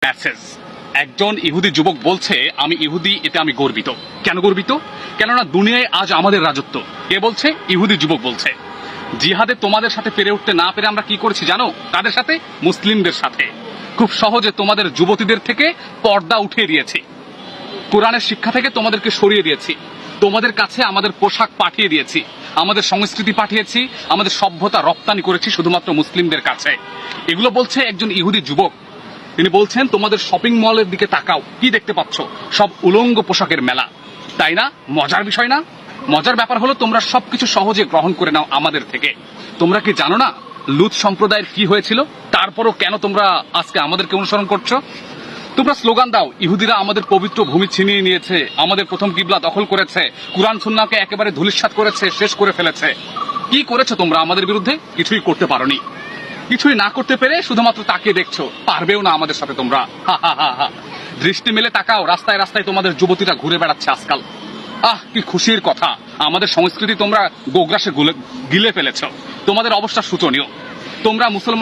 Message. একজন ইহুদি যুবক বলছে আমি ইহুদি, এতে আমি গর্বিত। কেন গর্বিত? কেননা দুনিয়ায় আজ আমাদের রাজত্ব। কে বলছে? ইহুদি যুবক বলছে। জিহাদে তোমাদের সাথে পেরে উঠতে না পেরে আমরা কি করেছি জানো? কাদের সাথে? মুসলিমদের সাথে। খুব সহজে তোমাদের যুবতীদের থেকে পর্দা উঠিয়ে দিয়েছি, কোরআনের শিক্ষা থেকে তোমাদেরকে সরিয়ে দিয়েছি, তোমাদের কাছে আমাদের পোশাক পাঠিয়ে দিয়েছি, আমাদের সংস্কৃতি পাঠিয়েছি, আমাদের সভ্যতা রপ্তানি করেছি শুধুমাত্র মুসলিমদের কাছে। এগুলো বলছে একজন ইহুদি যুবক। তিনি বলছেন তোমাদের শপিং মলের দিকে তাকাও, কি দেখতে পাচ্ছ? সব উলঙ্গ পোশাকের মেলা, তাই না? মজার বিষয় না? মজার ব্যাপার হলো তোমরা সবকিছু সহজে গ্রহণ করে নাও আমাদের থেকে। তোমরা কি জানো না লুত সম্প্রদায়ের কি হয়েছিল? তারপরও কেন তোমরা আজকে আমাদেরকে অনুসরণ করছো? তোমরা স্লোগান দাও ইহুদিরা আমাদের পবিত্র ভূমি ছিনিয়ে নিয়েছে, আমাদের প্রথম কিবলা দখল করেছে, কুরআন সুন্নাহকে একেবারে ধূলিসাৎ করেছে, শেষ করে ফেলেছে। কি করেছো তোমরা আমাদের বিরুদ্ধে? কিছুই করতে পারোনি। কিছুই না করতে পেরে শুধুমাত্র তাকিয়ে দেখছো, পারবেও না আমাদের সাথে তোমরা। হা হা হা হা। দৃষ্টি মেলে তাকাও, রাস্তায় রাস্তায় তোমাদের যুবতীরা ঘুরে বেড়াচ্ছে আজকাল। কি খুশির কথা, আমাদের সংস্কৃতি তোমরা গোগ্রাসে গিলে ফেলেছ। তোমাদের অবস্থা শোচনীয়। তোমরা মুসলমান